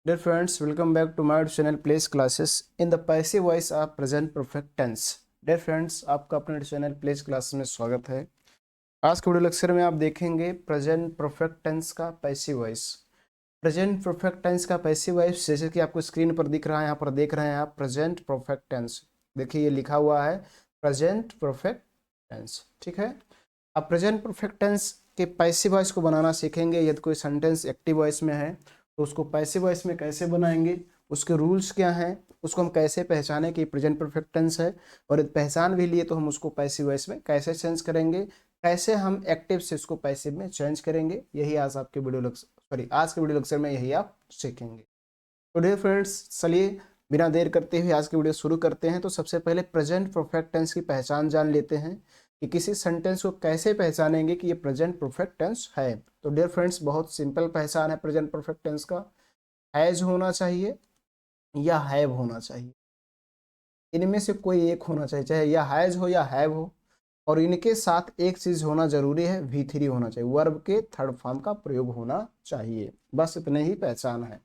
Dear friends, welcome back to my channel Place Classes in the passive voice of present perfect tense. Dear friends, आपका अपने channel place classes में स्वागत है। आज के video lecture में आप देखेंगे प्रेजेंट परफेक्ट टेंस का passive voice. Present perfect tense का पैसिव वॉइस जैसे कि आपको स्क्रीन पर दिख रहा है, यहाँ पर देख रहे हैं आप प्रेजेंट परफेक्ट टेंस। देखिए ये लिखा हुआ है प्रेजेंट परफेक्ट टेंस, ठीक है। आप प्रेजेंट परफेक्ट टेंस के पैसिव वॉइस को बनाना सीखेंगे। यदि कोई सेंटेंस एक्टिव वॉइस में है तो उसको पैसिव वॉइस में कैसे बनाएंगे, उसके रूल्स क्या हैं, उसको हम कैसे पहचाने कि प्रेजेंट परफेक्ट टेंस है, और यदि पहचान भी लिए तो हम उसको पैसिव वॉइस में कैसे चेंज करेंगे, कैसे हम एक्टिव से उसको पैसिव में चेंज करेंगे, यही आज आपके आज के वीडियो लेक्चर में यही आप सीखेंगे। तो डियर फ्रेंड्स, चलिए बिना देर करते हुए आज की वीडियो शुरू करते हैं। तो सबसे पहले प्रेजेंट परफेक्ट टेंस की पहचान जान लेते हैं कि किसी सेंटेंस को कैसे पहचानेंगे कि ये प्रेजेंट परफेक्ट टेंस है। तो डियर फ्रेंड्स, बहुत सिंपल पहचान है प्रेजेंट परफेक्ट टेंस का। हैज होना चाहिए या हैव होना चाहिए, इनमें से कोई एक होना चाहिए, चाहे या हैज हो या हैव हो, और इनके साथ एक चीज होना जरूरी है, V3 होना चाहिए, वर्ब के थर्ड फॉर्म का प्रयोग होना चाहिए। बस इतने ही पहचान है।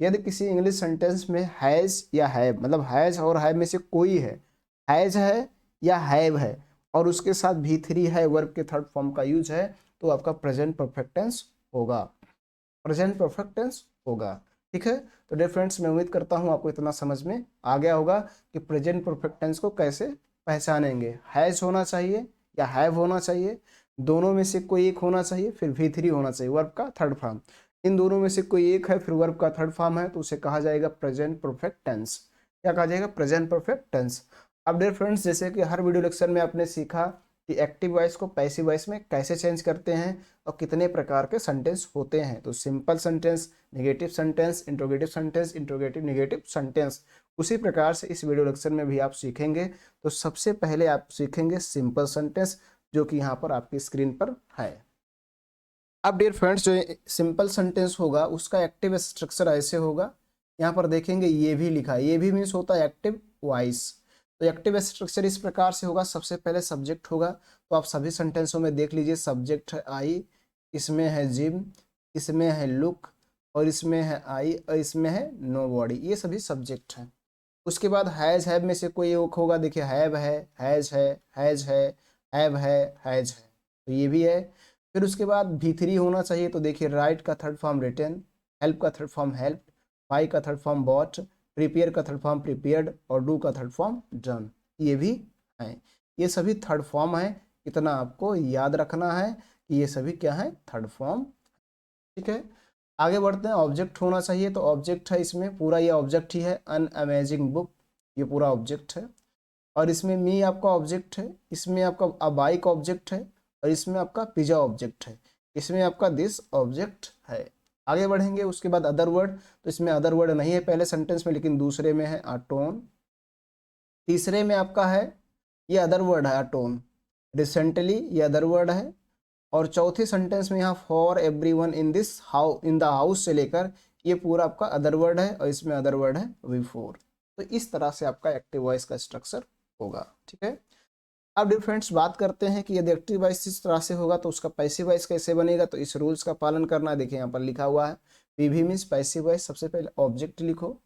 यदि किसी इंग्लिश सेंटेंस में हैज या हैव, मतलब हैज और हैव में से कोई हैज है या हैव है, और उसके साथ V3 है, वर्ब के थर्ड फॉर्म का यूज है, तो आपका प्रेजेंट परफेक्ट टेंस होगा, प्रेजेंट परफेक्ट टेंस होगा। ठीक है। तो डियर फ्रेंड्स, मैं उम्मीद करता हूँ आपको इतना समझ में आ गया होगा कि प्रेजेंट परफेक्ट टेंस को कैसे पहचानेंगे। हैज होना चाहिए या हैव होना चाहिए, दोनों में से कोई एक होना चाहिए, फिर V3 होना चाहिए, वर्ब का थर्ड फॉर्म। इन दोनों में से कोई एक है, फिर वर्ब का थर्ड फॉर्म है, तो उसे कहा जाएगा प्रेजेंट परफेक्ट टेंस। क्या कहा जाएगा? Present perfect tense. अब डियर फ्रेंड्स, जैसे कि हर वीडियो लेक्चर में आपने सीखा कि एक्टिव वॉइस को पैसिव वॉइस में कैसे चेंज करते हैं और कितने प्रकार के सेंटेंस होते हैं। तो simple sentence, negative sentence, interrogative sentence, interrogative negative sentence, उसी प्रकार से इस वीडियो लेक्चर में भी आप सीखेंगे। तो सबसे पहले आप सीखेंगे सिंपल सेंटेंस, जो कि यहाँ पर आपकी स्क्रीन पर है। अब डियर फ्रेंड्स, जो सिंपल सेंटेंस होगा उसका एक्टिव स्ट्रक्चर ऐसे होगा। यहाँ पर देखेंगे ये भी लिखा है, ये भी मीन्स होता है एक्टिव वॉइस। तो एक्टिव स्ट्रक्चर इस प्रकार से होगा, सबसे पहले सब्जेक्ट होगा। तो आप सभी सेंटेंसों में देख लीजिए, सब्जेक्ट है आई, इसमें है जिम, इसमें है लुक, और इसमें है आई, और इसमें है नो बॉडी, ये सभी सब्जेक्ट हैं। उसके बाद हैव में से कोई एक होगा। देखिए हैव है, हैज है, हैज है, हैव है, हैज है, तो ये भी है। फिर उसके बाद V3 होना चाहिए। तो देखिए राइट का थर्ड फॉर्म रिटन, हेल्प का थर्ड फॉर्म हेल्प, बाई का थर्ड फॉर्म बॉट, प्रिपेयर का थर्ड फॉर्म प्रिपेयर्ड, और डू का थर्ड फॉर्म डन, ये भी है। ये सभी थर्ड फॉर्म है। इतना आपको याद रखना है कि ये सभी क्या है? Third form. ठीक है। आगे बढ़ते हैं। ऑब्जेक्ट होना चाहिए। तो ऑब्जेक्ट है, इसमें पूरा ये ऑब्जेक्ट ही है, अन अमेजिंग बुक, ये पूरा ऑब्जेक्ट है। और इसमें मी आपका ऑब्जेक्ट है, इसमें आपका अबाई का ऑब्जेक्ट है, और इसमें आपका पिज्जा ऑब्जेक्ट है, इसमें आपका दिस ऑब्जेक्ट है। आगे बढ़ेंगे, उसके बाद अदर वर्ड। तो इसमें अदर वर्ड नहीं है पहले सेंटेंस में, लेकिन दूसरे में है अटोन। तीसरे में आपका है, ये अदर वर्ड है अटोन। रिसेंटली, ये अदर वर्ड है। और चौथे सेंटेंस में यहाँ for everyone in this house, in the house से लेकर ये पूरा आपका अदर वर्ड है, और इसमें अदर वर्ड है बिफोर। तो इस तरह से आपका एक्टिव वॉइस का स्ट्रक्चर होगा। ठीक है। अब डिफरेंट्स बात करते हैं कि यदि एक्टिव वॉइस इस तरह से होगा तो उसका पैसिव वॉइस कैसे बनेगा। तो इस रूल्स का पालन करना है। देखिए यहाँ पर लिखा हुआ है पीवी मीन्स पैसिव वॉइस। सबसे पहले ऑब्जेक्ट लिखो,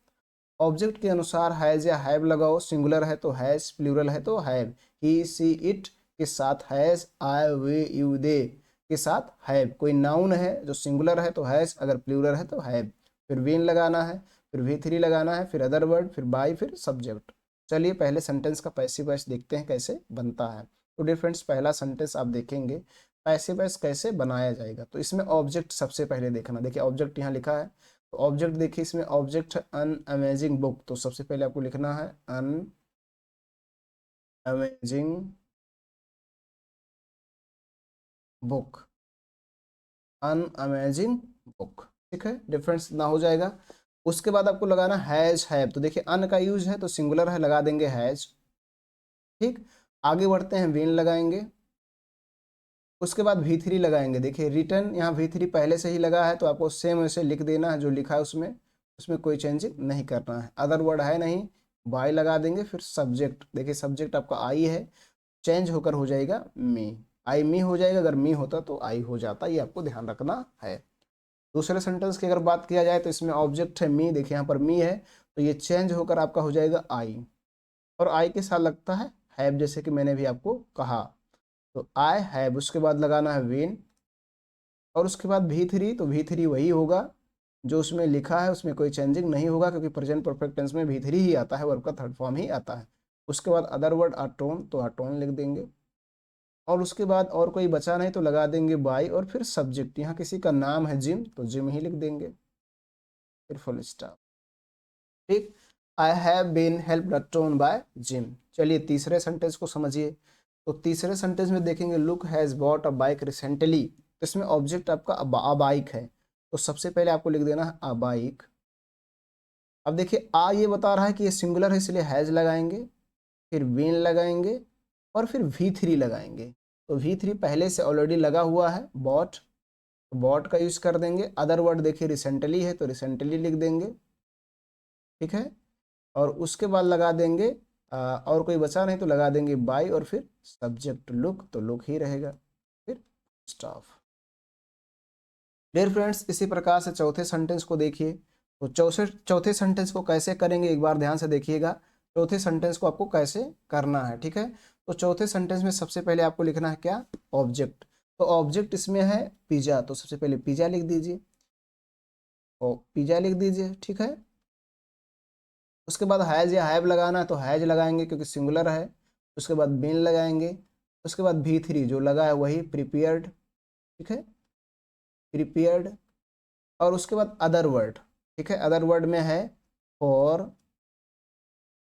ऑब्जेक्ट के अनुसार हैज या हैव लगाओ। सिंगुलर है तो हैज, प्लूरल है तो हैव। ही सी इट के साथ has, I way you they के साथ हैव। कोई नाउन है जो सिंगुलर है तो हैज, अगर प्लूरल है तो हैव। फिर वेन लगाना है, फिर V3 लगाना है, फिर अदर वर्ड, फिर बाई, फिर सब्जेक्ट। चलिए पहले सेंटेंस का पैसिव वॉइस देखते हैं कैसे बनता है। तो डियर फ्रेंड्स, पहला सेंटेंस आप देखेंगे पैसिव वॉइस कैसे बनाया जाएगा। तो इसमें ऑब्जेक्ट सबसे पहले देखना। देखिए ऑब्जेक्ट यहाँ लिखा है, तो ऑब्जेक्ट देखिए, इसमें ऑब्जेक्ट है अन अमेजिंग बुक। तो सबसे पहले आपको लिखना है अन अमेजिंग बुक, अन अमेजिंग बुक। ठीक है, डिफरेंस ना हो जाएगा। उसके बाद आपको लगाना हैज हैव। तो देखिए अन का यूज है तो सिंगुलर है, लगा देंगे हैज। ठीक। आगे बढ़ते हैं, वेन लगाएंगे। उसके बाद V3 लगाएंगे। देखिए रिटर्न, यहाँ V3 पहले से ही लगा है तो आपको सेम वैसे लिख देना है जो लिखा है उसमें, उसमें कोई चेंजिंग नहीं करना है। अदर वर्ड है नहीं, बाय लगा देंगे। फिर सब्जेक्ट, देखिए सब्जेक्ट आपका आई है, चेंज होकर हो जाएगा मी, आई मी हो जाएगा। अगर मी होता तो आई हो जाता, ये आपको ध्यान रखना है। दूसरे सेंटेंस की अगर बात किया जाए तो इसमें ऑब्जेक्ट है मी, देखिए यहाँ पर मी है, तो ये चेंज होकर आपका हो जाएगा आई, और आई के साथ लगता है हैव, जैसे कि मैंने भी आपको कहा। तो आई हैव, उसके बाद लगाना है बीन, और उसके बाद V3, तो V3 वही होगा जो उसमें लिखा है, उसमें कोई चेंजिंग नहीं होगा, क्योंकि प्रेजेंट परफेक्ट टेंस में V3 ही आता है, वर्ब का थर्ड फॉर्म ही आता है। उसके बाद अदर वर्ड अटोन, तो अटोन लिख देंगे, और उसके बाद और कोई बचा नहीं तो लगा देंगे बाई, और फिर सब्जेक्ट, यहाँ किसी का नाम है जिम, तो जिम ही लिख देंगे, फिर फुल स्टॉप। ठीक, I have been helped a ton by Jim. चलिए तीसरे सेंटेंस को समझिए। तो तीसरे सेंटेंस में देखेंगे look has bought a bike recently, तो इसमें ऑब्जेक्ट आपका अ बाइक है, तो सबसे पहले आपको लिख देना है अ बाइक। अब देखिए आ ये बता रहा है कि ये सिंगुलर है, इसलिए हैज़ लगाएंगे, फिर बीन लगाएंगे, और फिर V3 लगाएंगे। तो V3 पहले से ऑलरेडी लगा हुआ है बॉट, तो बॉट का यूज कर देंगे। अदर वर्ड देखिए रिसेंटली है, तो रिसेंटली लिख देंगे, ठीक है, और उसके बाद लगा देंगे और कोई बचा नहीं तो लगा देंगे बाई, और फिर सब्जेक्ट लुक, तो लुक ही रहेगा, फिर स्टाफ। डियर फ्रेंड्स, इसी प्रकार से चौथे सेंटेंस को देखिए। तो चौथे सेंटेंस को कैसे करेंगे एक बार ध्यान से देखिएगा। चौथे सेंटेंस को आपको कैसे करना है, ठीक है। तो चौथे सेंटेंस में सबसे पहले आपको लिखना है क्या, ऑब्जेक्ट। तो ऑब्जेक्ट इसमें है पिज्जा, तो सबसे पहले पिज्जा लिख दीजिए, और पिज्जा लिख दीजिए, ठीक है। उसके बाद हैज़ या हैव लगाना है तो हैज़ लगाएंगे क्योंकि सिंगुलर है। उसके बाद बीन लगाएंगे। उसके बाद V3 जो लगा है वही प्रिपेयर्ड, ठीक है, प्रिपेयर्ड। और उसके बाद अदर वर्ड, ठीक है, अदर वर्ड में है फॉर,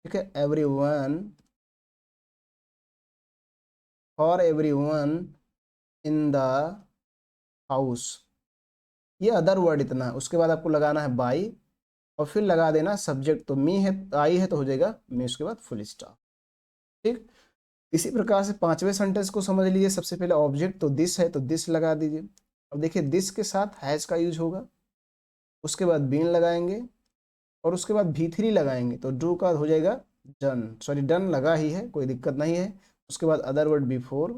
ठीक है, everyone, for everyone in the house, ये अदर वर्ड इतना है। उसके बाद आपको लगाना है बाई, और फिर लगा देना सब्जेक्ट, तो मी है आई है तो हो जाएगा मी, उसके बाद फुल स्टॉप। ठीक, इसी प्रकार से पांचवें सेंटेंस को समझ लीजिए। सबसे पहले ऑब्जेक्ट तो दिस है, तो दिस लगा दीजिए। अब देखिए दिस के साथ हैज का यूज होगा। उसके बाद बीन लगाएंगे, और उसके बाद V3 लगाएंगे, तो डू का हो जाएगा डन, सॉरी डन लगा ही है, कोई दिक्कत नहीं है। उसके बाद अदर वर्ड बिफोर,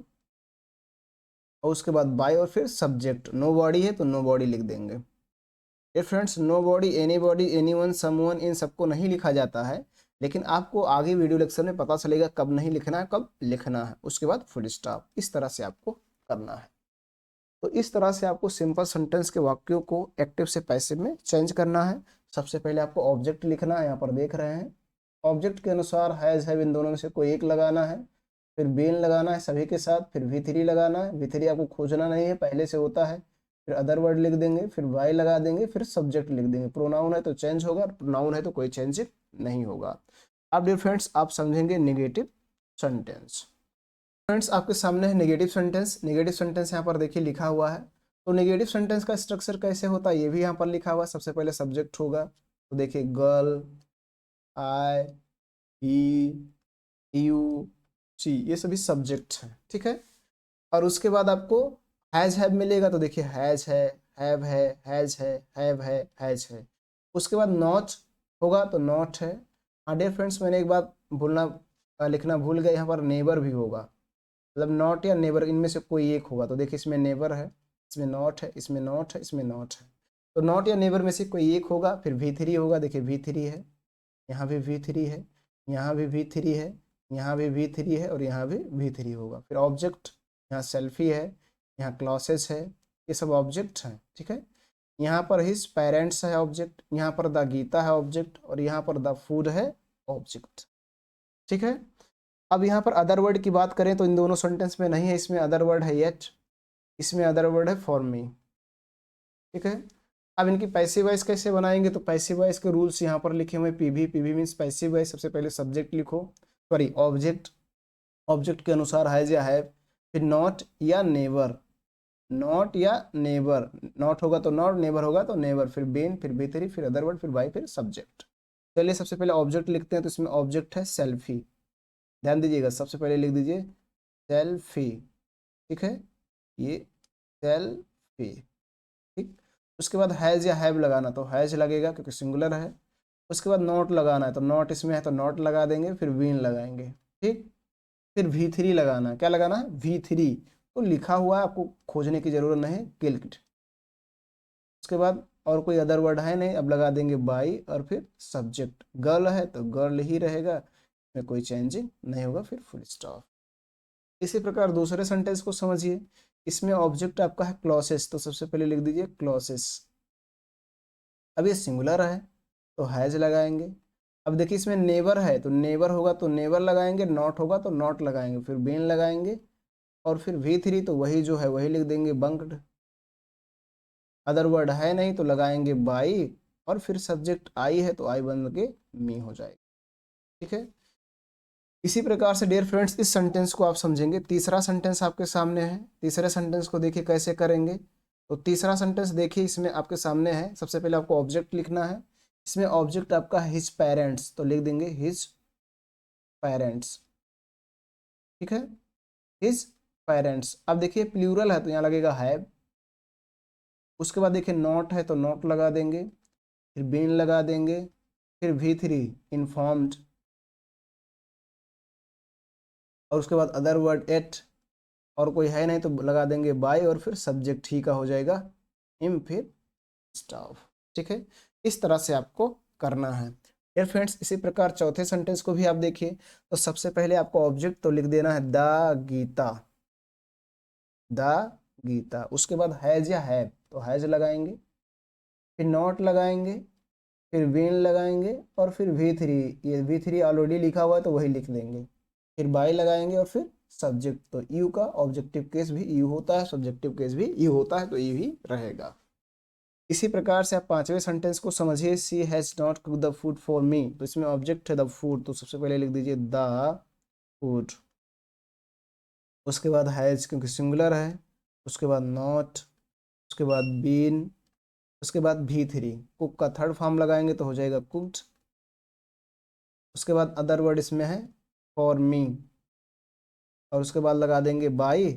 और उसके बाद बाय, और फिर सब्जेक्ट नो बॉडी है तो नो बॉडी लिख देंगे। ये friends nobody, anybody, anyone, someone, इन सबको नहीं लिखा जाता है, लेकिन आपको आगे वीडियो लेक्चर में पता चलेगा कब नहीं लिखना है, कब लिखना है। उसके बाद फुल स्टॉप, इस तरह से आपको करना है। तो इस तरह से आपको सिंपल सेंटेंस के वाक्यों को एक्टिव से पैसिव में चेंज करना है। सबसे पहले आपको ऑब्जेक्ट लिखना है, यहाँ पर देख रहे हैं। ऑब्जेक्ट के अनुसार हैज़ हैव इन दोनों में से कोई एक लगाना है, फिर बीन लगाना है सभी के साथ, फिर V3 लगाना है। V3 आपको खोजना नहीं है, पहले से होता है। फिर अदर वर्ड लिख देंगे, फिर वाई लगा देंगे, फिर सब्जेक्ट लिख देंगे। प्रोनाउन है तो चेंज होगा, प्रोनाउन है तो कोई चेंज नहीं होगा। अब डियर फ्रेंड्स आप समझेंगे नेगेटिव सेंटेंस। फ्रेंड्स आपके सामने है नेगेटिव सेंटेंस। नेगेटिव सेंटेंस यहाँ पर देखिए लिखा हुआ है। तो नेगेटिव सेंटेंस का स्ट्रक्चर कैसे होता है ये भी यहाँ पर लिखा हुआ है। सबसे पहले सब्जेक्ट होगा, तो देखिए girl, I, he, you, she, ये सभी सब्जेक्ट हैं, ठीक है। और उसके बाद आपको हैज हैव मिलेगा, तो देखिए हैज है, हैव है, हैज है, हैव है, हैज है। उसके बाद नॉट होगा तो नॉट है। हाँ डियर फ्रेंड्स, मैंने एक बात लिखना भूल गया, यहाँ पर नेबर भी होगा, मतलब नॉट या नेबर इनमें से कोई एक होगा। तो देखिए इसमें नेबर है, इसमें नॉट है, इसमें नॉट है, इसमें नॉट है। तो नॉट या नेबर में से कोई एक होगा। फिर V3 होगा, देखिए V3 है, यहाँ भी V3 है, यहाँ भी V3 है, यहाँ भी V3 है, और यहाँ भी V3 होगा। फिर ऑब्जेक्ट, यहाँ सेल्फी है, यहाँ क्लॉसेस है, ये सब ऑब्जेक्ट हैं, ठीक है। यहाँ पर हिज पेरेंट्स है ऑब्जेक्ट, यहाँ पर द गीता है ऑब्जेक्ट, और यहाँ पर द फूड है ऑब्जेक्ट, ठीक है। अब यहाँ पर अदर वर्ड की बात करें तो इन दोनों सेंटेंस में नहीं है, इसमें अदर वर्ड है येट, इसमें अदर वर्ड है फॉर मी, ठीक है। अब इनकी पैसिव वॉइस कैसे बनाएंगे, तो पैसिव वॉइस के रूल्स यहाँ पर लिखे हुए। PV means passive voice. सबसे पहले सब्जेक्ट लिखो, सॉरी ऑब्जेक्ट, ऑब्जेक्ट के अनुसार हैज या हैव, फिर नॉट या नेवर, नॉट या नेवर, नॉट होगा तो नॉट, नेवर होगा तो नेवर, फिर बीन, फिर B3, फिर अदर वर्ड, फिर बाई, फिर सब्जेक्ट। चलिए सबसे पहले ऑब्जेक्ट लिखते हैं। तो इसमें ऑब्जेक्ट है सेल्फी, ध्यान दीजिएगा, सबसे पहले लिख दीजिए सेल्फी, ठीक है, ये सेल्फी, ठीक। उसके बाद हैज़ या हैव लगाना, तो हैज़ लगेगा क्योंकि सिंगुलर है। उसके बाद नॉट लगाना है, तो नॉट इसमें है तो नॉट लगा देंगे, फिर बीन लगाएंगे, ठीक। फिर V3 लगाना है, क्या लगाना है V3, तो लिखा हुआ है, आपको खोजने की जरूरत नहीं, क्लिक्ड, उसके बाद और कोई अदर वर्ड है नहीं, अब लगा देंगे बाई और फिर सब्जेक्ट। गर्ल है तो गर्ल ही रहेगा, में कोई चेंजिंग नहीं होगा, फिर फुल स्टॉप। इसी प्रकार दूसरे सेंटेंस को समझिए। इसमें ऑब्जेक्ट आपका है क्लॉसेस, तो सबसे पहले लिख दीजिए क्लॉसेस। अब ये सिंगुलर है तो हैज लगाएंगे। अब देखिए इसमें नेवर है तो नेवर होगा तो नेवर लगाएंगे, नॉट होगा तो नॉट लगाएंगे, फिर बीन लगाएंगे और फिर V3 तो वही जो है वही लिख देंगे बंक्ड। अदर वर्ड है नहीं तो लगाएंगे बाई और फिर सब्जेक्ट आई है तो आई बन के मी हो जाएगा। ठीक है, इसी प्रकार से डियर फ्रेंड्स इस सेंटेंस को आप समझेंगे। तीसरा सेंटेंस आपके सामने है, तीसरे सेंटेंस को देखिए कैसे करेंगे। तो तीसरा सेंटेंस देखिए इसमें आपके सामने है। सबसे पहले आपको ऑब्जेक्ट लिखना है। इसमें ऑब्जेक्ट आपका हिज पेरेंट्स, तो लिख देंगे हिज पेरेंट्स। ठीक है, हिज पेरेंट्स। अब देखिए प्लूरल है तो यहाँ लगेगा हैव। उसके बाद देखिए नॉट है तो नॉट लगा देंगे, फिर बीन लगा देंगे, फिर V3 इन्फॉर्म्ड, और उसके बाद अदर वर्ड एट, और कोई है नहीं तो लगा देंगे बाय और फिर सब्जेक्ट ही का हो जाएगा हिम, फिर स्टाफ। ठीक है, इस तरह से आपको करना है। डियर फ्रेंड्स इसी प्रकार चौथे सेंटेंस को भी आप देखिए। तो सबसे पहले आपको ऑब्जेक्ट तो लिख देना है द गीता, द गीता। उसके बाद हैज या हैव तो हैज लगाएंगे, फिर नॉट लगाएंगे, फिर विन लगाएंगे और फिर V3, ये V3 ऑलरेडी लिखा हुआ है तो वही लिख देंगे, फिर बाय लगाएंगे और फिर सब्जेक्ट। तो यू का ऑब्जेक्टिव केस भी यू होता है, सब्जेक्टिव केस भी यू होता है, तो यू ही रहेगा। इसी प्रकार से आप पांचवें सेंटेंस को समझिए। She has not cook the food for me, तो इसमें ऑब्जेक्ट है द फूड, तो सबसे पहले लिख दीजिए द फूड। उसके बाद हैज क्योंकि सिंगुलर है, उसके बाद नॉट, उसके बाद बीन, उसके बाद V3 कुक का थर्ड फॉर्म लगाएंगे तो हो जाएगा कुक्ड। उसके बाद अदर वर्ड इसमें है फॉर मी, और उसके बाद लगा देंगे बाई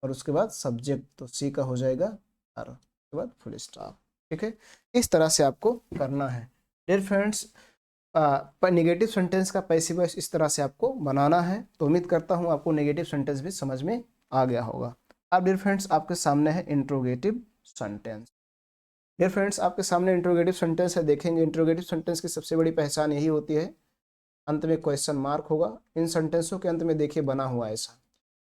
और उसके बाद सब्जेक्ट, तो सी का हो जाएगा आर, उसके बाद फुल स्टॉप। ठीक है, इस तरह से आपको करना है। डियर फ्रेंड्स पर नेगेटिव सेंटेंस का पैसिव वॉइस इस तरह से आपको बनाना है। तो उम्मीद करता हूँ आपको नेगेटिव सेंटेंस भी समझ में आ गया होगा। अब डियर फ्रेंड्स आपके सामने है इंट्रोगेटिव सेंटेंस। डियर फ्रेंड्स आपके सामने इंट्रोगेटिव सेंटेंस है, देखेंगे। इंट्रोगेटिव सेंटेंस की सबसे बड़ी पहचान यही होती है, अंत में क्वेश्चन मार्क होगा। इन सेंटेंसों के अंत में देखिए बना हुआ ऐसा,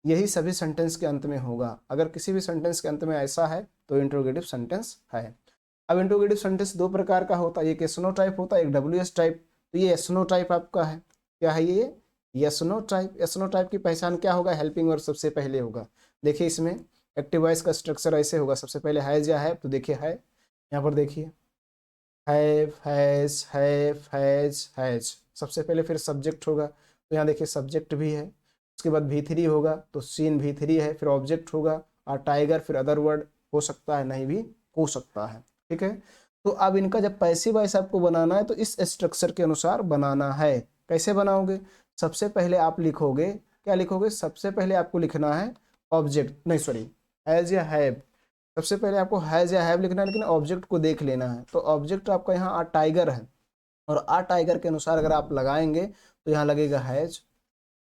यही सभी सेंटेंस के अंत में होगा। अगर किसी भी सेंटेंस के अंत में ऐसा है तो इंट्रोगेटिव सेंटेंस है। अब इंट्रोगेटिव सेंटेंस दो प्रकार का होता है, एक एसनो टाइप होता है, एक WS टाइप। तो ये एसनो टाइप आपका है, क्या है ये एसनो टाइप। एसनो टाइप की पहचान क्या होगा, हेल्पिंग वर्ब सबसे पहले होगा। देखिए इसमें एक्टिव वॉइस का स्ट्रक्चर ऐसे होगा, सबसे पहले हैज या हैव, तो देखिए है, यहाँ पर देखिए हैव, हैज, हैज सबसे पहले, फिर सब्जेक्ट होगा तो यहाँ देखिए सब्जेक्ट भी है। उसके बाद V3 होगा तो सीन V3 है, फिर ऑब्जेक्ट होगा और टाइगर, फिर अदर वर्ड हो सकता है नहीं भी हो सकता है। ठीक है, तो अब इनका जब पैसिव वॉइस आपको बनाना है तो इस स्ट्रक्चर के अनुसार बनाना है। कैसे बनाओगे, सबसे पहले आप लिखोगे, क्या लिखोगे, सबसे पहले आपको लिखना है ऑब्जेक्ट, नहीं सॉरी हैज या हैव। सबसे पहले आपको हैज या हैव लिखना है, लेकिन ऑब्जेक्ट को देख लेना है। तो ऑब्जेक्ट आपका यहाँ आ टाइगर है, और आ टाइगर के अनुसार अगर आप लगाएंगे तो यहाँ लगेगा हैज,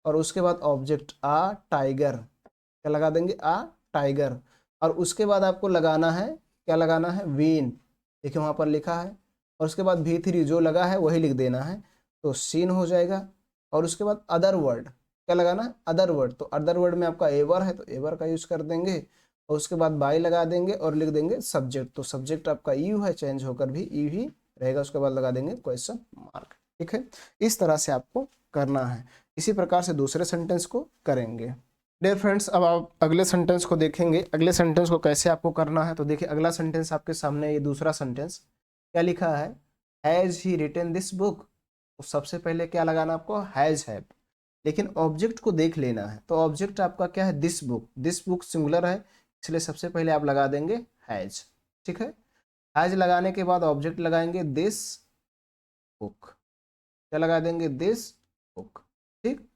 और उसके बाद ऑब्जेक्ट आ टाइगर, क्या लगा देंगे, आ टाइगर। और उसके बाद आपको लगाना है, क्या लगाना है, वीन, देखिए वहाँ पर लिखा है। और उसके बाद V3 जो लगा है वही लिख देना है, तो सीन हो जाएगा। और उसके बाद अदर वर्ड, क्या लगाना है, अदर वर्ड। तो अदर वर्ड में आपका एवर है तो एवर का यूज कर देंगे, और उसके बाद बाय लगा देंगे और लिख देंगे सब्जेक्ट। तो सब्जेक्ट आपका यू है, चेंज होकर भी यू ही रहेगा। उसके बाद लगा देंगे क्वेश्चन मार्क। ठीक है, इस तरह से आपको करना है। इसी प्रकार से दूसरे सेंटेंस को करेंगे। डियर फ्रेंड्स अब आप अगले सेंटेंस को देखेंगे। अगले सेंटेंस को कैसे आपको करना है, तो देखिए अगला सेंटेंस आपके सामने, ये दूसरा सेंटेंस क्या लिखा है, has he written this book. तो सबसे पहले क्या लगाना आपको, हैज हैव, लेकिन ऑब्जेक्ट को देख लेना है। तो ऑब्जेक्ट आपका क्या है, this book. This book singular है, इसलिए सबसे पहले आप लगा देंगे हैज। ठीक है, हैज लगाने के बाद ऑब्जेक्ट लगाएंगे दिस बुक, क्या लगा देंगे, दिस बुक। ठीक,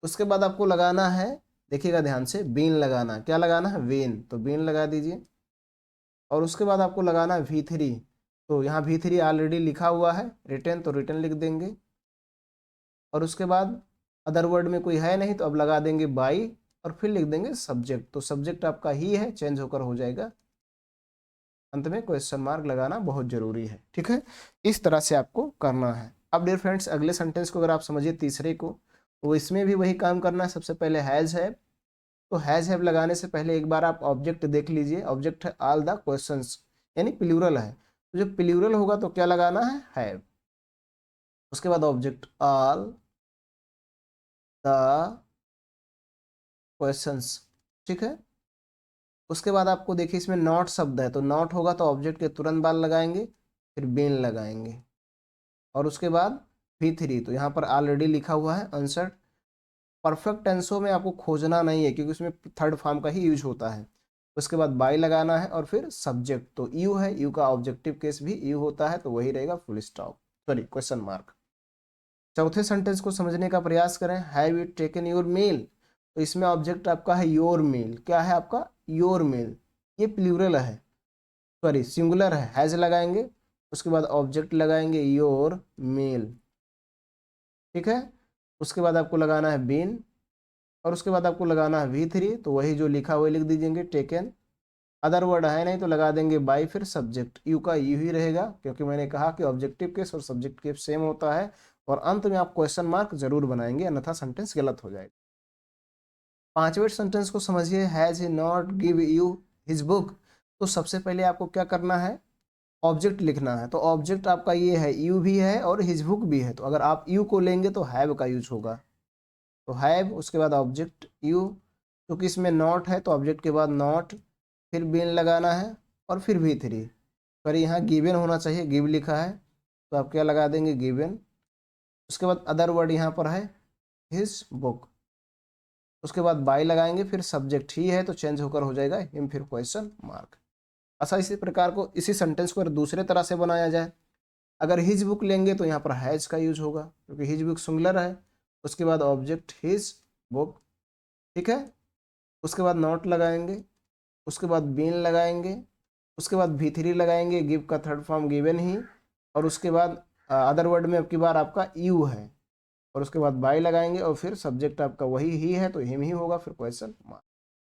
उसके बाद आपको लगाना है, देखिएगा ध्यान से, बीन लगाना, क्या लगाना है, बीन, तो बीन लगा दीजिए। और उसके बाद आपको लगाना है V3, तो यहाँ V3 ऑलरेडी लिखा हुआ है, रिटर्न, तो रिटर्न लिख देंगे। और उसके बाद अदर वर्ड में कोई है नहीं तो अब लगा देंगे बाई और फिर लिख देंगे सब्जेक्ट। तो सब्जेक्ट आपका ही है, चेंज होकर हो जाएगा अंत में क्वेश्चन मार्क लगाना बहुत जरूरी है, ठीक है। इस तरह से आपको करना है। अब डियर फ्रेंड्स अगले सेंटेंस को अगर आप समझिए तीसरे को, तो इसमें भी वही काम करना है। सबसे पहले हैज है, तो हैज हैव लगाने से पहले एक बार आप ऑब्जेक्ट देख लीजिए। ऑब्जेक्ट है ऑल द क्वेश्चंस, यानी प्लूरल है, तो जब प्लूरल होगा तो क्या लगाना है, हैव। उसके बाद ऑब्जेक्ट ऑल द क्वेश्चंस, ठीक है। उसके बाद आपको देखिए इसमें नॉट शब्द है, तो नॉट होगा तो ऑब्जेक्ट के तुरंत बाद लगाएंगे, फिर बीन लगाएंगे, और उसके बाद V3, तो यहाँ पर ऑलरेडी लिखा हुआ है आंसर। परफेक्ट टेंसों में आपको खोजना नहीं है क्योंकि उसमें थर्ड फॉर्म का ही यूज होता है। उसके बाद बाय लगाना है और फिर सब्जेक्ट, तो यू है, यू का ऑब्जेक्टिव केस भी यू होता है, तो वही रहेगा full stop, sorry question mark. चौथे सेंटेंस को समझने का प्रयास करें। Have you taken your meal, तो इसमें ऑब्जेक्ट आपका है योर मील। क्या है आपका, योर मील। ये प्लूरल है, सॉरी सिंगुलर है, हैज लगाएंगे, उसके बाद ऑब्जेक्ट लगाएंगे योर मील, ठीक है। उसके बाद आपको लगाना है बीन, और उसके बाद आपको लगाना है V3, तो वही जो लिखा हुआ लिख दीजिएंगे टेकन। अदर वर्ड है नहीं तो लगा देंगे बाई, फिर सब्जेक्ट, यू का यू ही रहेगा क्योंकि मैंने कहा कि ऑब्जेक्टिव केस और सब्जेक्ट केस सेम होता है, और अंत में आप क्वेश्चन मार्क जरूर बनाएंगे, अन्यथा सेंटेंस गलत हो जाएगा। पांचवें सेंटेंस को समझिए। Has he not give you his book, तो सबसे पहले आपको क्या करना है, ऑब्जेक्ट लिखना है। तो ऑब्जेक्ट आपका ये है, यू भी है और हिज बुक भी है, तो अगर आप यू को लेंगे तो हैव का यूज होगा, तो हैव, उसके बाद ऑब्जेक्ट यू, क्योंकि इसमें नॉट है तो ऑब्जेक्ट के बाद नॉट, फिर बीन लगाना है और फिर V3। पर यहाँ गिवन होना चाहिए, गिव लिखा है तो आप क्या लगा देंगे, गिवन। उसके बाद अदर वर्ड यहाँ पर है हिज बुक, उसके बाद बाय लगाएंगे, फिर सब्जेक्ट ही है तो चेंज होकर हो जाएगा हिम, फिर क्वेश्चन मार्क। अच्छा, इसी प्रकार को इसी सेंटेंस को अगर दूसरे तरह से बनाया जाए, अगर हिज बुक लेंगे तो यहाँ पर हैज का यूज होगा क्योंकि हिज बुक सिंगुलर है। उसके बाद ऑब्जेक्ट हिज बुक, ठीक है। उसके बाद नॉट लगाएंगे, उसके बाद बीन लगाएंगे, उसके बाद V3 लगाएंगे, गिव का थर्ड फॉर्म गिवन ही, और उसके बाद अदर वर्ड में अब की बार आपका यू है, और उसके बाद बाय लगाएंगे, और फिर सब्जेक्ट आपका वही ही है तो हिम ही होगा, फिर क्वेश्चन मार्क।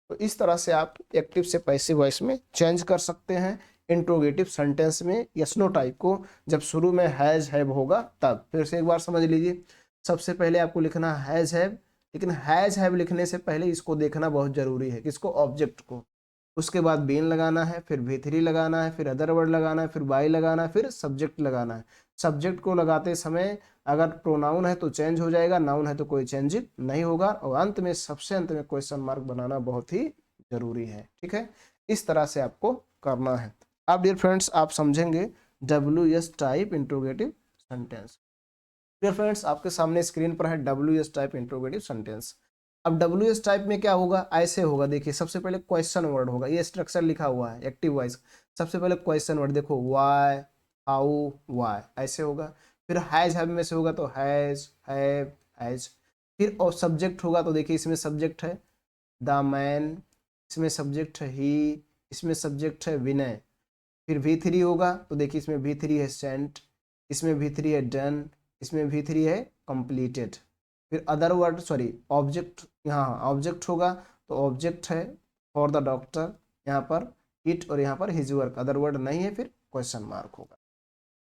तो इस तरह से आप एक्टिव से पैसिव वॉइस में चेंज कर सकते हैं। इंट्रोगेटिव सेंटेंस में यस नो टाइप को जब शुरू में हैज हैव होगा तब। फिर से एक बार समझ लीजिए। सबसे पहले आपको लिखना हैज हैव, लेकिन हैज हैव लिखने से पहले इसको देखना बहुत जरूरी है, किसको, ऑब्जेक्ट को। उसके बाद बीन लगाना है, फिर V3 लगाना है, फिर अदर वर्ड लगाना है, फिर बाय लगाना है, फिर सब्जेक्ट लगाना है। सब्जेक्ट को लगाते समय अगर प्रोनाउन है तो चेंज हो जाएगा, नाउन है तो कोई चेंज नहीं होगा, और अंत में सबसे अंत में क्वेश्चन मार्क बनाना बहुत ही जरूरी है, ठीक है। इस तरह से आपको करना है। अब डियर फ्रेंड्स आप समझेंगे WS type interrogative sentence. Dear friends आपके सामने स्क्रीन पर है WS टाइप इंट्रोगेटिव सेंटेंस। अब WS टाइप में क्या होगा, ऐसे होगा, देखिए सबसे पहले क्वेश्चन वर्ड होगा, ये स्ट्रक्चर लिखा हुआ है एक्टिव वॉइस। सबसे पहले क्वेश्चन वर्ड देखो, वाई, हाउ, वाई, ऐसे होगा। फिर हैज हैव में से होगा तो हैज, हैव, हैज। फिर और सब्जेक्ट होगा तो देखिए इसमें सब्जेक्ट है द मैन, इसमें सब्जेक्ट है ही, इसमें सब्जेक्ट है विनय। फिर V3 होगा तो देखिए इसमें V3 है सेंट, इसमें V3 है डन, इसमें V3 है कंप्लीटेड। फिर अदर वर्ड, सॉरी ऑब्जेक्ट, यहाँ ऑब्जेक्ट होगा तो ऑब्जेक्ट है फॉर द डॉक्टर, यहाँ पर इट, और यहाँ पर हिज वर्क, अदर वर्ड नहीं है, फिर क्वेश्चन मार्क होगा।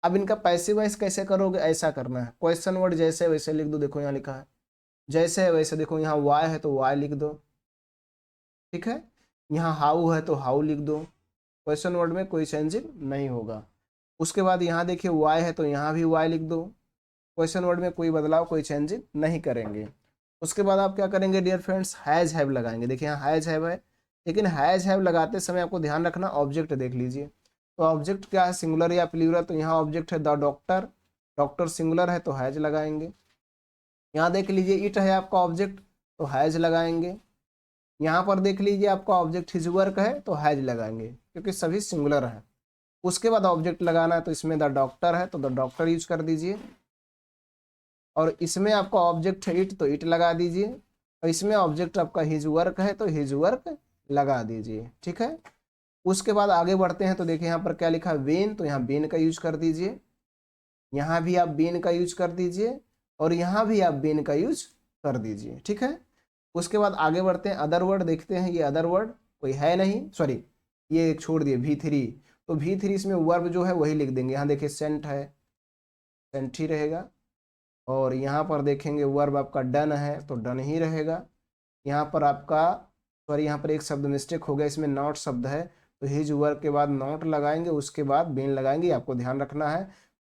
अब इनका पैसिव वॉइस कैसे करोगे, ऐसा करना है, क्वेश्चन वर्ड जैसे वैसे लिख दो। देखो यहाँ लिखा है जैसे है वैसे, देखो यहाँ वाई है तो वाई लिख दो, ठीक है। यहाँ हाउ है तो हाउ लिख दो, क्वेश्चन वर्ड में कोई चेंजिंग नहीं होगा। उसके बाद यहाँ देखिए वाई है तो यहाँ भी वाई लिख दो, क्वेश्चन वर्ड में कोई बदलाव, कोई चेंजिंग नहीं करेंगे। उसके बाद आप क्या करेंगे डियर फ्रेंड्स, हैज हैव लगाएंगे। देखिए यहाँ हैज हैव है, लेकिन हैज हैव लगाते समय आपको ध्यान रखना ऑब्जेक्ट देख लीजिए। तो ऑब्जेक्ट क्या है, सिंगुलर या प्लूरल, तो यहाँ ऑब्जेक्ट है द डॉक्टर, डॉक्टर सिंगुलर है तो हैज लगाएंगे। यहाँ देख लीजिए इट है आपका ऑब्जेक्ट तो हैज लगाएंगे। यहाँ पर देख लीजिए आपका ऑब्जेक्ट हिज वर्क है तो हैज लगाएंगे क्योंकि सभी सिंगुलर है। उसके बाद ऑब्जेक्ट लगाना है तो इसमें द डॉक्टर है तो द डॉक्टर यूज कर दीजिए, और इसमें आपका ऑब्जेक्ट है इट तो इट लगा दीजिए, और इसमें ऑब्जेक्ट आपका हिज वर्क है तो हिज वर्क लगा दीजिए, ठीक है। उसके बाद आगे बढ़ते हैं तो देखिए यहाँ पर क्या लिखा है, वेन, तो यहाँ बेन का यूज कर दीजिए, यहाँ भी आप बेन का यूज कर दीजिए, और यहाँ भी आप बेन का यूज कर दीजिए, ठीक है। उसके बाद आगे बढ़ते हैं, अदर वर्ड देखते हैं। ये अदर वर्ड कोई है नहीं, सॉरी ये छोड़ दिए V3, तो V3 इसमें वर्ब जो है वही लिख देंगे। यहाँ देखिए सेंट है, सेंट ही रहेगा। और यहाँ पर देखेंगे वर्ब आपका डन है तो डन ही रहेगा। यहाँ पर आपका सॉरी यहाँ पर एक शब्द मिस्टेक हो गया, इसमें नॉट शब्द है तो हिज वर्ब के बाद नॉट लगाएंगे, उसके बाद बीन लगाएंगे, आपको ध्यान रखना है।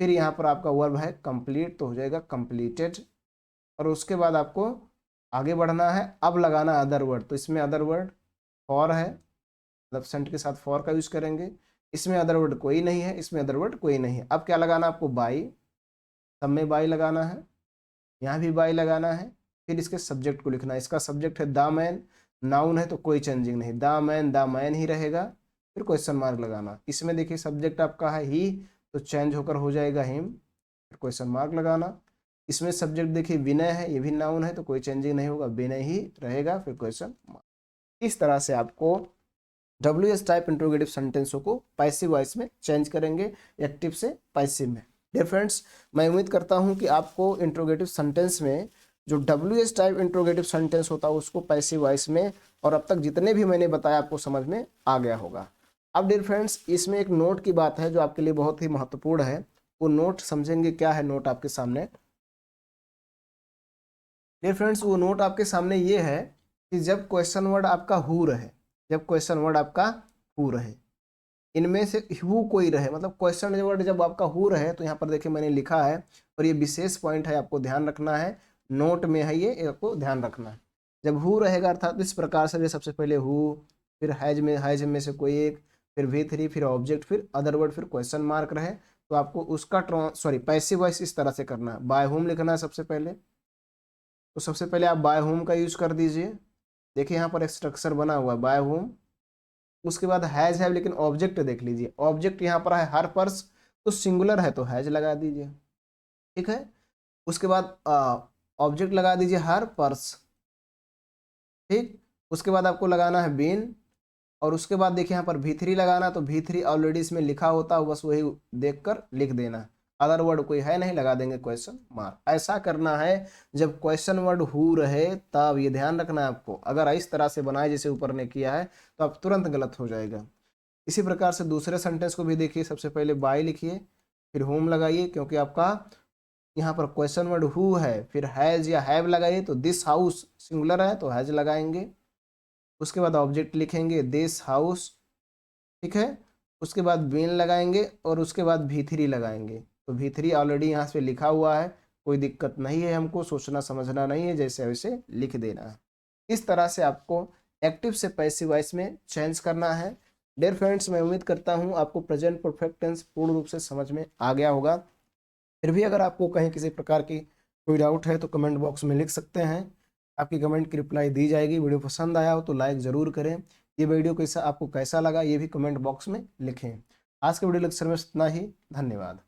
फिर यहाँ पर आपका वर्ब है कंप्लीट तो हो जाएगा कंप्लीटेड। और उसके बाद आपको आगे बढ़ना है, अब लगाना अदर वर्ड। तो इसमें अदर वर्ड फॉर है, मतलब सेंट के साथ फॉर का यूज करेंगे। इसमें अदर वर्ड कोई नहीं है, इसमें अदर वर्ड कोई नहीं है। अब क्या लगाना आपको, बाई, सब में बाई लगाना है, यहाँ भी बाई लगाना है। फिर इसके सब्जेक्ट को लिखना है, इसका सब्जेक्ट है द मैन, नाउन है तो कोई चेंजिंग नहीं, द मैन ही रहेगा। फिर क्वेश्चन मार्क लगाना, इसमें देखिए सब्जेक्ट आपका है ही तो चेंज होकर हो जाएगा हिम, फिर क्वेश्चन मार्क लगाना। इसमें सब्जेक्ट देखिए विनय है, ये भी नाउन है तो कोई चेंजिंग नहीं होगा, विनय ही रहेगा, फिर क्वेश्चन मार्क। इस तरह से आपको WH टाइप इंट्रोगेटिव सेंटेंसों को पैसिव वॉइस में चेंज करेंगे, एक्टिव से पैसिव में। डियर फ्रेंड्स, मैं उम्मीद करता हूं कि आपको इंट्रोगेटिव सेंटेंस में जो WH टाइप इंट्रोगेटिव सेंटेंस होता है उसको पैसिव वॉइस में, और अब तक जितने भी मैंने बताया आपको समझ में आ गया होगा। अब डियर फ्रेंड्स, इसमें एक नोट की बात है जो आपके लिए बहुत ही महत्वपूर्ण है, वो नोट समझेंगे। क्या है नोट आपके सामने? डियर फ्रेंड्स, वो नोट आपके सामने ये है कि जब क्वेश्चन वर्ड आपका हु रहे, जब क्वेश्चन वर्ड आपका हु रहे, इनमें से हु कोई रहे, मतलब क्वेश्चन वर्ड जब आपका हु रहे, तो यहाँ पर देखिए मैंने लिखा है और ये विशेष पॉइंट है, आपको ध्यान रखना है, नोट में है ये, आपको ध्यान रखना है। जब हु रहेगा अर्थात इस प्रकार से, सबसे पहले हु, फिर हैज में से कोई एक, फिर V3, फिर ऑब्जेक्ट, फिर अदर वर्ड, फिर क्वेश्चन मार्क रहे, तो आपको उसका पैसिव वॉइस इस तरह से करना है। बाय होम लिखना है सबसे पहले, तो सबसे पहले आप बाय होम का यूज कर दीजिए। देखिए यहाँ पर एक स्ट्रक्चर बना हुआ है बाय होम, उसके बाद हैज है, लेकिन ऑब्जेक्ट देख लीजिए, ऑब्जेक्ट यहाँ पर है हर पर्स, तो सिंगुलर है तो हैज लगा दीजिए, ठीक है। उसके बाद ऑब्जेक्ट लगा दीजिए हर पर्स, ठीक। उसके बाद आपको लगाना है बीन, और उसके बाद देखिए यहाँ पर V3 लगाना, तो V3 ऑलरेडी इसमें लिखा होता है, बस वही देखकर लिख देना। अदर वर्ड कोई है नहीं, लगा देंगे क्वेश्चन मार्क। ऐसा करना है जब क्वेश्चन वर्ड हु रहे, तब ये ध्यान रखना है आपको। अगर इस तरह से बनाए जैसे ऊपर ने किया है तो आप तुरंत गलत हो जाएगा। इसी प्रकार से दूसरे सेंटेंस को भी देखिए, सबसे पहले बाय लिखिए, फिर होम लगाइए, क्योंकि आपका यहाँ पर क्वेश्चन वर्ड हु है, फिर हैज या हैव लगाइए, तो दिस हाउस सिंगुलर है तो हैज लगाएंगे। उसके बाद ऑब्जेक्ट लिखेंगे दिस हाउस, ठीक है। उसके बाद बीन लगाएंगे और उसके बाद V3 लगाएंगे, तो V3 ऑलरेडी यहाँ पे लिखा हुआ है, कोई दिक्कत नहीं है, हमको सोचना समझना नहीं है, जैसे वैसे लिख देना है। इस तरह से आपको एक्टिव से पैसिव वॉइस में चेंज करना है। डियर फ्रेंड्स, मैं उम्मीद करता हूँ आपको प्रेजेंट परफेक्ट टेंस पूर्ण रूप से समझ में आ गया होगा। फिर भी अगर आपको कहीं किसी प्रकार की कोई डाउट है तो कमेंट बॉक्स में लिख सकते हैं, आपकी कमेंट की रिप्लाई दी जाएगी। वीडियो पसंद आया हो तो लाइक ज़रूर करें। ये वीडियो आपको कैसा लगा ये भी कमेंट बॉक्स में लिखें। आज के वीडियो लेक्चर में इतना ही, धन्यवाद।